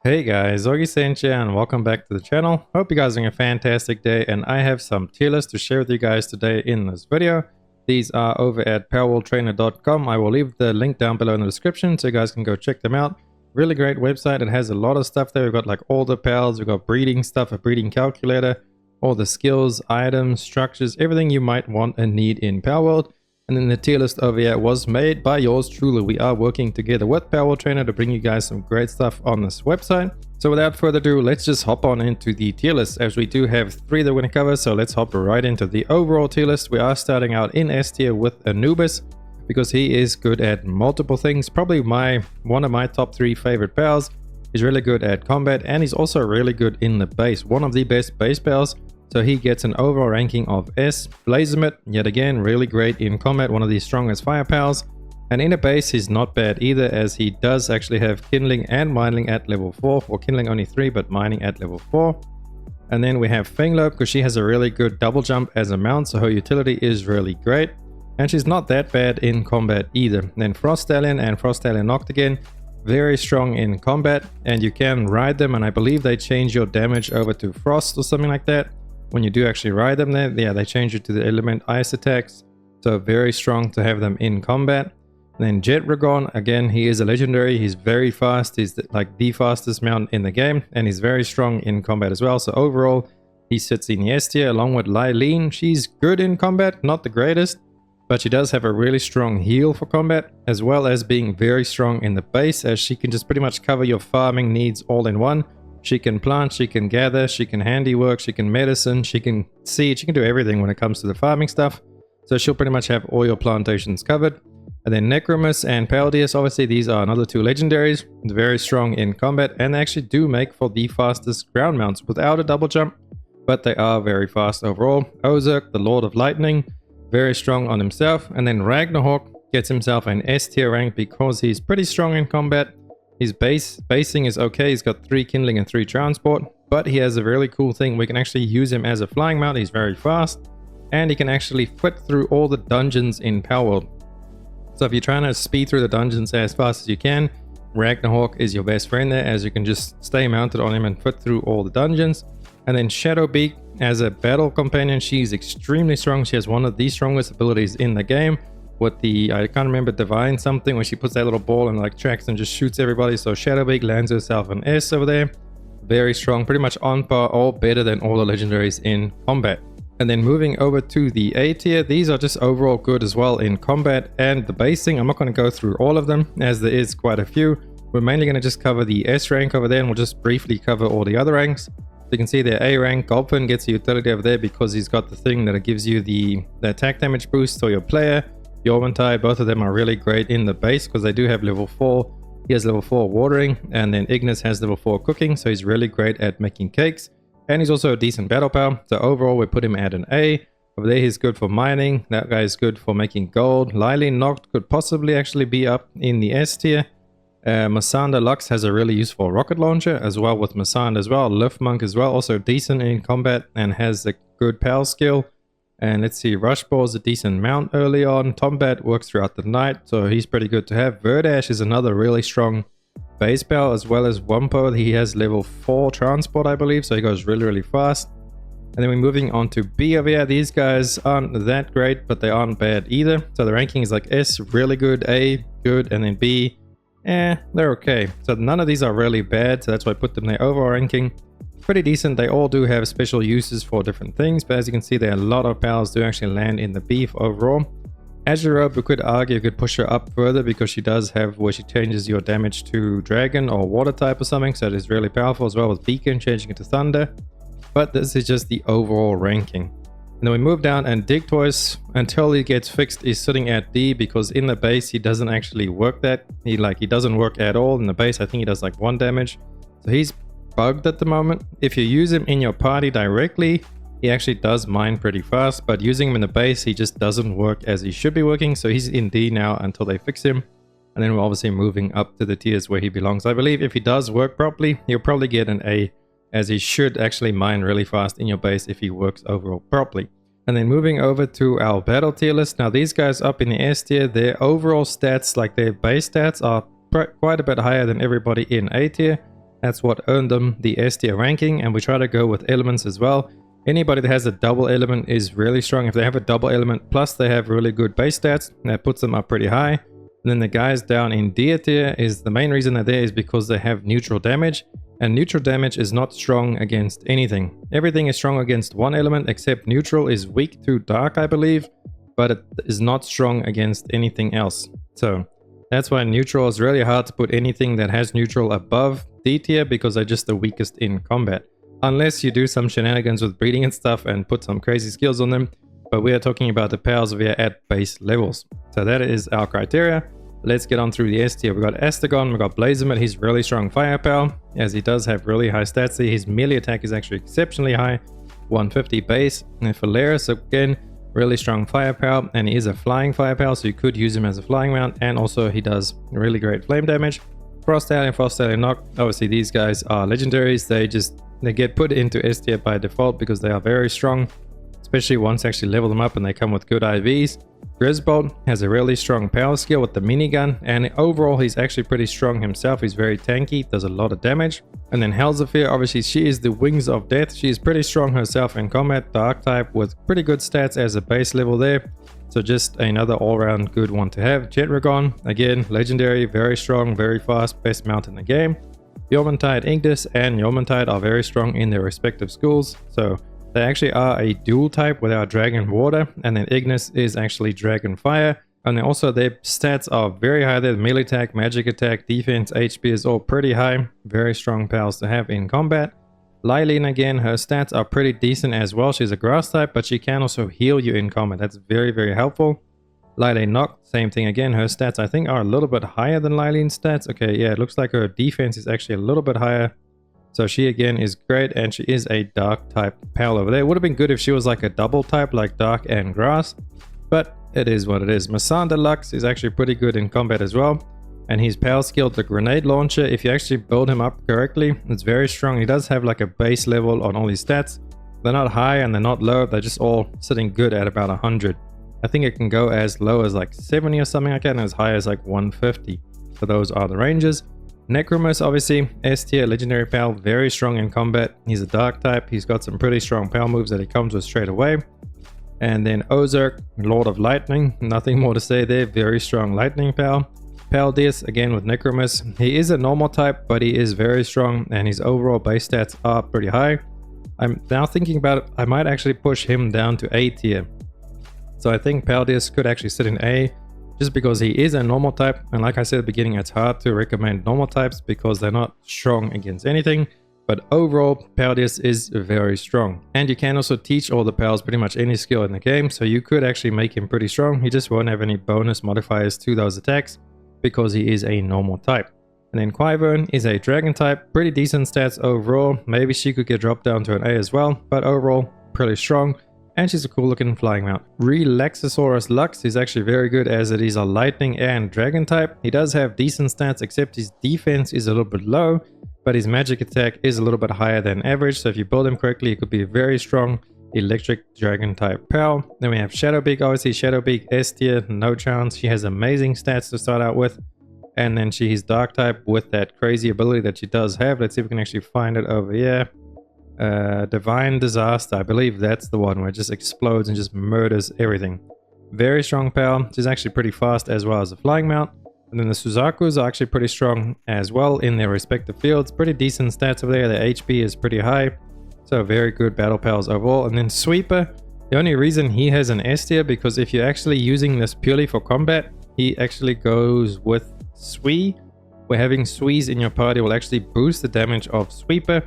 Hey guys, Augiesaint here and welcome back to the channel. Hope you guys are having a fantastic day, and I have some tier lists to share with you guys today in this video. These are over at palworldtrainer.com. I will leave the link down below in the description so you guys can go check them out. Really great website. It has a lot of stuff there. We've got like all the pals, we've got breeding stuff, a breeding calculator, all the skills, items, structures, everything you might want and need in Palworld. And then the tier list over here was made by yours truly. We are working together with Palworld Trainer to bring you guys some great stuff on this website. So without further ado, let's just hop on into the tier list, as we do have 3 that we're going to cover. So let's hop right into the overall tier list. We are starting out in S tier with Anubis, because he is good at multiple things. Probably one of my top 3 favorite pals. He's really good at combat, and he's also really good in the base. One of the best base pals. So he gets an overall ranking of S. Blazemit, yet again, really great in combat, one of the strongest fire pals. And in a base, he's not bad either, as he does actually have kindling and mining at level 4. Or kindling only 3, but mining at level 4. And then we have Fanglope, because she has a really good double jump as a mount, so her utility is really great. And she's not that bad in combat either. Then Frost Stallion and Frost Stallion Noctigan, very strong in combat, and you can ride them, and I believe they change your damage over to Frost or something like that. When you do actually ride them there, yeah, they change it to the element ice attacks. So very strong to have them in combat. And then Jetragon, again, he is a legendary. He's very fast. He's like the fastest mount in the game. And he's very strong in combat as well. So overall, he sits in the S tier along with Lylene. She's good in combat, not the greatest. But she does have a really strong heal for combat, as well as being very strong in the base, as she can just pretty much cover your farming needs all in one. She can plant, she can gather, she can handiwork, she can medicine, she can seed, she can do everything when it comes to the farming stuff. So she'll pretty much have all your plantations covered. And then Necromus and Paldius, obviously these are another 2 legendaries. Very strong in combat, and they actually do make for the fastest ground mounts without a double jump. But they are very fast overall. Ozark, the Lord of Lightning, very strong on himself. And then Ragnarhawk gets himself an S tier rank because he's pretty strong in combat. His basing is okay. He's got 3 kindling and 3 transport, but he has a really cool thing. We can actually use him as a flying mount. He's very fast, and he can actually fit through all the dungeons in Palworld. So if you're trying to speed through the dungeons as fast as you can, Ragnarhawk is your best friend there, as you can just stay mounted on him and fit through all the dungeons. And then Shadowbeak as a battle companion, she's extremely strong. She has one of the strongest abilities in the game. With the, I can't remember, divine something, where she puts that little ball and like tracks and just shoots everybody. So Shadowbeak lands herself an S over there. Very strong, pretty much on par, all better than all the legendaries in combat. And then moving over to the A tier, these are just overall good as well in combat and the basing. I'm not going to go through all of them, as there is quite a few. We're mainly going to just cover the S rank over there, and we'll just briefly cover all the other ranks. So you can see their A rank, Gulpin gets a utility over there because he's got the thing that gives you the attack damage boost for your player. Yormantai, both of them are really great in the base because they do have level 4. He has level 4 watering, and then Ignis has level 4 cooking, so he's really great at making cakes. And he's also a decent battle power, so overall we put him at an A. Over there he's good for mining, that guy is good for making gold. Lylene Noct could possibly actually be up in the S tier. Masanda Lux has a really useful rocket launcher as well with Masanda as well. Lift Monk as well, also decent in combat and has a good pal skill. And let's see, Rushball is a decent mount early on. Tombat works throughout the night, so he's pretty good to have. Verdash is another really strong base pal, as well as Wumpo. He has level 4 transport, I believe, so he goes really, really fast. And then we're moving on to B over here. These guys aren't that great, but they aren't bad either. So the ranking is like S, really good, A, good, and then B, they're okay. So none of these are really bad, so that's why I put them there. Overall ranking, pretty decent. They all do have special uses for different things, but as you can see, there are a lot of pals do actually land in the beef overall. Azurobe, we could argue you could push her up further because she does have where she changes your damage to dragon or water type or something, so it is really powerful, as well with Beacon changing it to thunder. But this is just the overall ranking. And then we move down, and Digtoys, until he gets fixed, is sitting at D because in the base he doesn't actually work that. He doesn't work at all in the base. I think he does like 1 damage. So he's bugged at the moment. If you use him in your party directly, he actually does mine pretty fast, but using him in the base, he just doesn't work as he should be working. So he's in D now until they fix him, and then we're obviously moving up to the tiers where he belongs. I believe if he does work properly, he'll probably get an A, as he should actually mine really fast in your base if he works overall properly. And then moving over to our battle tier list. Now these guys up in the S tier, their overall stats, like their base stats, are quite a bit higher than everybody in A tier. That's what earned them the S tier ranking, and we try to go with elements as well. Anybody that has a double element is really strong. If they have a double element plus they have really good base stats, that puts them up pretty high. And then the guys down in D tier is the main reason they're there is because they have neutral damage. And neutral damage is not strong against anything. Everything is strong against one element except neutral is weak to dark, I believe. But it is not strong against anything else. So that's why neutral is really hard to put anything that has neutral above D tier because they're just the weakest in combat. Unless you do some shenanigans with breeding and stuff and put some crazy skills on them. But we are talking about the pals we are at base levels. So that is our criteria. Let's get on through the S tier. We've got Astagon, we've got Augiesaint. He's really strong firepower, as he does have really high stats. His melee attack is actually exceptionally high, 150 base. And Phalaris, again, really strong firepower, and he is a flying firepower, so you could use him as a flying mount. And also he does really great flame damage. Frost Alien Knock. Obviously these guys are legendaries. They get put into S tier by default because they are very strong, especially once you actually level them up and they come with good IVs. Grisbold has a really strong power skill with the minigun, and overall he's actually pretty strong himself. He's very tanky, does a lot of damage. And then Helzafir, obviously she is the wings of death. She is pretty strong herself in combat, dark type with pretty good stats as a base level there. So just another all-round good one to have. Jetragon, again, legendary, very strong, very fast, best mount in the game. Jormuntide Ignis and Jormuntide are very strong in their respective schools. So they actually are a dual type with our Dragon Water, and then Ignis is actually Dragon Fire. And then also their stats are very high there. Melee attack, magic attack, defense, HP is all pretty high. Very strong pals to have in combat. Lylene, again, her stats are pretty decent as well. She's a grass type, but she can also heal you in combat. That's very, very helpful. Lylene Noct, same thing again. Her stats I think are a little bit higher than Lylene's stats. Okay, yeah, it looks like her defense is actually a little bit higher. So she again is great, and she is a dark type pal over there. It would have been good if she was like a double type, like dark and grass, but it is what it is. Masanda Lux is actually pretty good in combat as well, and his pal skill, the grenade launcher, if you actually build him up correctly, it's very strong. He does have like a base level on all his stats. They're not high and they're not low, they're just all sitting good at about 100. I think it can go as low as like 70 or something like that, and as high as like 150. So those are the ranges. Necromus, obviously, S tier, legendary pal, very strong in combat. He's a dark type. He's got some pretty strong pal moves that he comes with straight away. And then Ozark, Lord of Lightning, nothing more to say there, very strong lightning pal. Paldius, again with Necromus, he is a normal type, but he is very strong, and his overall base stats are pretty high. I'm now thinking about it, I might actually push him down to A tier. So I think Paldius could actually sit in A, just because he is a normal type, and like I said at the beginning, it's hard to recommend normal types because they're not strong against anything. But overall, Paldius is very strong. And you can also teach all the pals pretty much any skill in the game, so you could actually make him pretty strong. He just won't have any bonus modifiers to those attacks because he is a normal type. And then Quivern is a dragon type, pretty decent stats overall. Maybe she could get dropped down to an A as well, but overall, pretty strong. And she's a cool looking flying mount. Relaxosaurus Lux is actually very good, as it is a lightning and dragon type. He does have decent stats, except his defense is a little bit low, but his magic attack is a little bit higher than average. So if you build him correctly, he could be a very strong electric dragon type pal. Then we have Shadowbeak, obviously Shadowbeak S tier, no chance. She has amazing stats to start out with. And then she's dark type with that crazy ability that she does have. Let's see if we can actually find it over here. Divine Disaster, I believe that's the one where it just explodes and just murders everything. Very strong pal. She's actually pretty fast as well as a flying mount. And then the Suzakus are actually pretty strong as well in their respective fields. Pretty decent stats over there. Their HP is pretty high. So very good battle pals overall. And then Sweeper, the only reason he has an S tier, because if you're actually using this purely for combat, he actually goes with Swee, where having Swees in your party will actually boost the damage of Sweeper.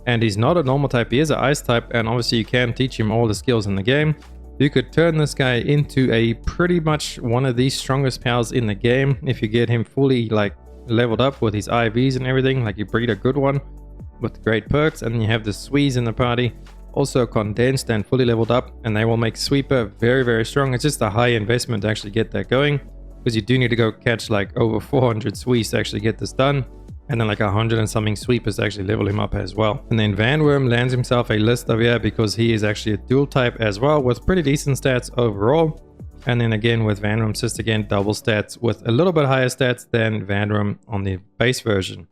And he's not a normal type, he is an ice type, and obviously you can teach him all the skills in the game. You could turn this guy into a pretty much one of the strongest pals in the game if you get him fully like leveled up with his IVs and everything. Like you breed a good one with great perks, and then you have the Swees in the party, also condensed and fully leveled up, and they will make Sweeper very, very strong. It's just a high investment to actually get that going, because you do need to go catch like over 400 Swees to actually get this done. And then like 100 and something Sweepers to actually level him up as well. And then Vanworm lands himself a list over here because he is actually a dual type as well, with pretty decent stats overall. And then again with Vanworm Cyst, again double stats with a little bit higher stats than Vanworm on the base version.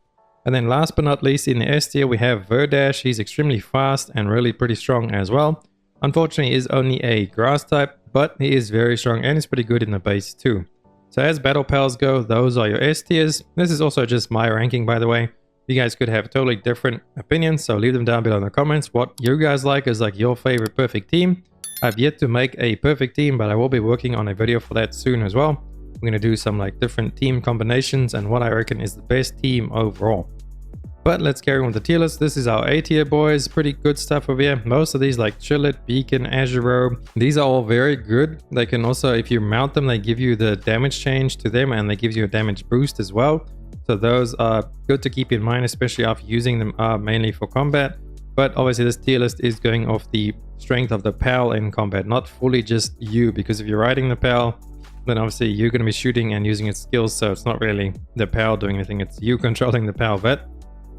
And then last but not least, in the S tier, we have Verdash. He's extremely fast and really pretty strong as well. Unfortunately, he is only a grass type, but he is very strong and he's pretty good in the base too. So as battle pals go, those are your S tiers. This is also just my ranking, by the way. You guys could have totally different opinions, so leave them down below in the comments. What you guys like is like your favorite perfect team. I've yet to make a perfect team, but I will be working on a video for that soon as well. I'm going to do some like different team combinations and what I reckon is the best team overall. But let's carry on with the tier list. This is our A tier, boys. Pretty good stuff over here. Most of these like Chillet, Beacon, Azure, these are all very good. They can also, if you mount them, they give you the damage change to them and they give you a damage boost as well. So those are good to keep in mind, especially after using them mainly for combat. But obviously this tier list is going off the strength of the PAL in combat, not fully just you, because if you're riding the PAL, then obviously you're going to be shooting and using its skills, so it's not really the PAL doing anything, it's you controlling the PAL vet.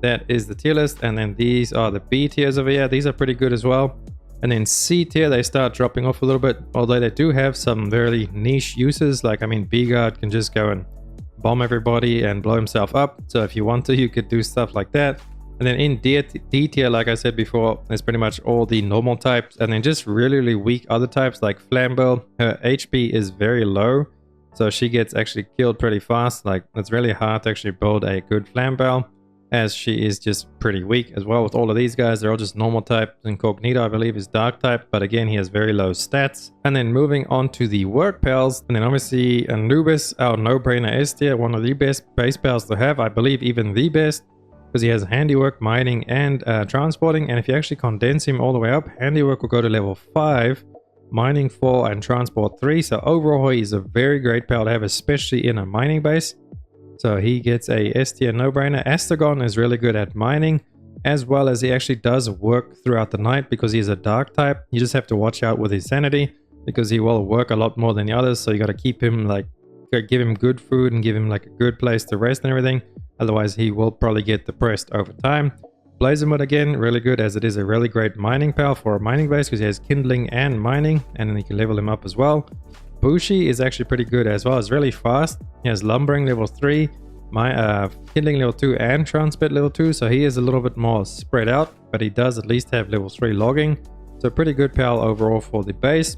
That is the tier list. And then these are the B tiers over here. These are pretty good as well. And then C tier, they start dropping off a little bit, although they do have some very niche uses. Like, I mean, B-Guard can just go and bomb everybody and blow himself up. So if you want to, you could do stuff like that. And then in D tier, like I said before, there's pretty much all the normal types. And then just really weak other types like Flambeau. Her HP is very low, so she gets actually killed pretty fast. Like, it's really hard to actually build a good Flambeau, as she is just pretty weak as well. With all of these guys, they're all just normal type. Incognito, I believe, is dark type, but again, he has very low stats. And then moving on to the word pals, and then obviously Anubis, our no-brainer S tier, one of the best base pals to have, I believe even the best, because he has handiwork, mining, and transporting. And if you actually condense him all the way up, handiwork will go to level 5, mining 4, and transport 3. So overall, he is a very great pal to have, especially in a mining base. So he gets a S tier no-brainer. Astragon is really good at mining, as well as he actually does work throughout the night because he's a dark type. You just have to watch out with his sanity because he will work a lot more than the others. So you got to keep him like, give him good food and give him like a good place to rest and everything. Otherwise he will probably get depressed over time. Blazermud again, really good, as it is a really great mining pal for a mining base because he has kindling and mining, and then you can level him up as well. Bushi is actually pretty good as well. It's really fast. He has lumbering level 3, kindling level 2, and transport level 2. So he is a little bit more spread out, but he does at least have level 3 logging. So pretty good pal overall for the base.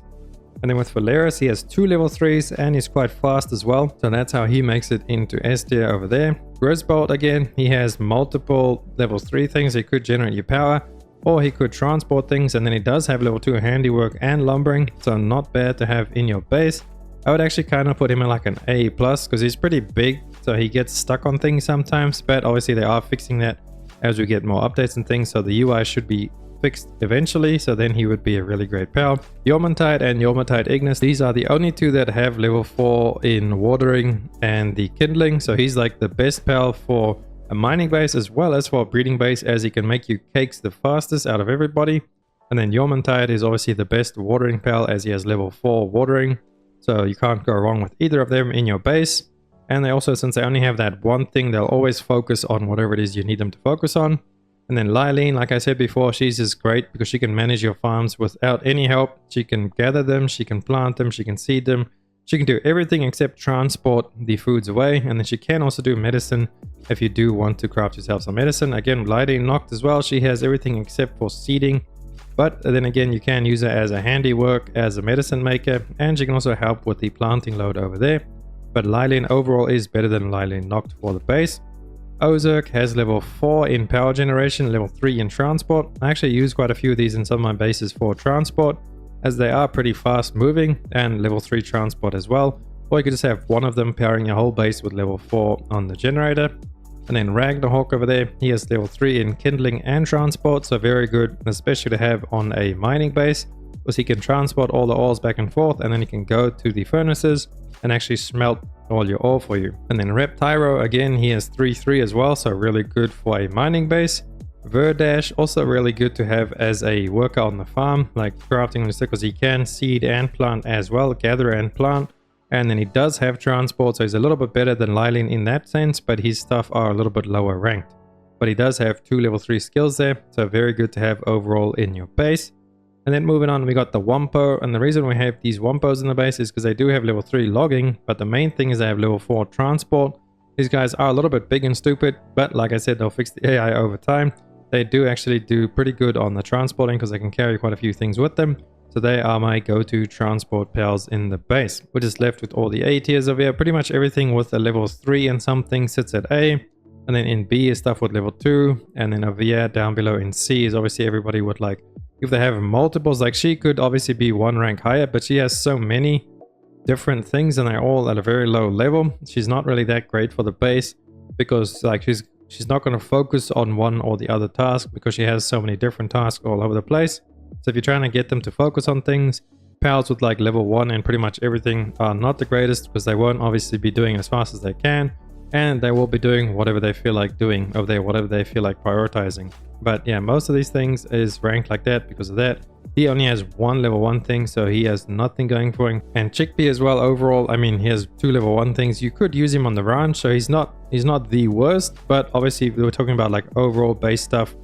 And then with Valeris, he has 2 level 3s and he's quite fast as well. So that's how he makes it into S tier over there. Grisbolt again, he has multiple level 3 things. He could generate your power, or he could transport things, and then he does have level 2 handiwork and lumbering, so not bad to have in your base. I would actually kind of put him in like an A+, because he's pretty big, so he gets stuck on things sometimes, but obviously they are fixing that as we get more updates and things, so the UI should be fixed eventually, so then he would be a really great pal. Yormantide and Yormantide Ignis, these are the only two that have level 4 in watering and the kindling, so he's like the best pal for a mining base as well as for a breeding base, as he can make you cakes the fastest out of everybody. And then Yormantide is obviously the best watering pal, as he has level 4 watering, so you can't go wrong with either of them in your base. And they also, since they only have that one thing, they'll always focus on whatever it is you need them to focus on. And then Lylene, like I said before, she's just great because she can manage your farms without any help. She can gather them, she can plant them, she can seed them. She can do everything except transport the foods away. And then she can also do medicine if you do want to craft yourself some medicine. Again, Lylene Noct as well, she has everything except for seeding. But then again, you can use her as a handiwork, as a medicine maker, and she can also help with the planting load over there. But Lylene overall is better than Lylene Noct for the base. Ozark has level 4 in power generation, level 3 in transport. I actually use quite a few of these in some of my bases for transport, as they are pretty fast moving, and level 3 transport as well. Or you could just have one of them powering your whole base with level 4 on the generator. And then Ragnarhawk over there, he has level 3 in kindling and transport, so very good, especially to have on a mining base, because he can transport all the ores back and forth, and then he can go to the furnaces and actually smelt all your ore for you. And then Reptyro, again, he has 3-3 as well, so really good for a mining base. Verdash, also really good to have as a worker on the farm, like crafting the because he can seed and plant as well, gather and plant. And then he does have transport, so he's a little bit better than Lylene in that sense, but his stuff are a little bit lower ranked. But he does have 2 level 3 skills there, so very good to have overall in your base. And then moving on, we got the Wumpo, and the reason we have these Wumpos in the base is because they do have level 3 logging, but the main thing is they have level 4 transport, These guys are a little bit big and stupid, but like I said, they'll fix the AI over time. They do actually do pretty good on the transporting because they can carry quite a few things with them. So they are my go-to transport pals in the base. We're just left with all the A tiers over here. Pretty much everything with a level 3 and something sits at A. And then in B is stuff with level 2. And then over here down below in C is obviously everybody with like, if they have multiples, like she could obviously be one rank higher, but she has so many different things and they're all at a very low level. She's not really that great for the base because like she's not going to focus on one or the other task because she has so many different tasks all over the place. So if you're trying to get them to focus on things, pals with like level 1 and pretty much everything are not the greatest because they won't obviously be doing as fast as they can, and they will be doing whatever they feel like doing over there, whatever they feel like prioritizing. But yeah, most of these things is ranked like that because of that. He only has one level 1 thing, so he has nothing going for him. And Chickpea as well, overall, I mean, he has 2 level 1 things. You could use him on the ranch, so he's not the worst, but obviously if we were talking about like overall base stuff,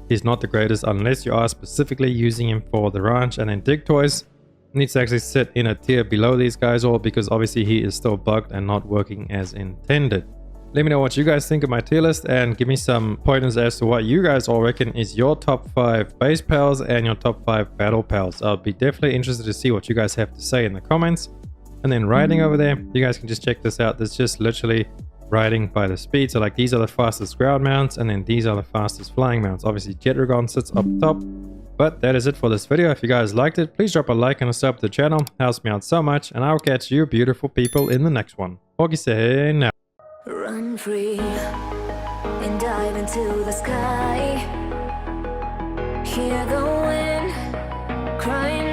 he's not the greatest unless you are specifically using him for the ranch. And then Dig Toys needs to actually sit in a tier below these guys all because obviously he is still bugged and not working as intended. Let me know what you guys think of my tier list and give me some pointers as to what you guys all reckon is your top 5 base pals and your top 5 battle pals. I'll be definitely interested to see what you guys have to say in the comments. And then riding over there, you guys can just check this out. There's just literally riding by the speed. So like these are the fastest ground mounts and then these are the fastest flying mounts. Obviously Jetragon sits up top. But that is it for this video. If you guys liked it, please drop a like and a sub to the channel. Helps me out so much, and I'll catch you beautiful people in the next one. Augiesaint out. Run free and dive into the sky. Hear the wind crying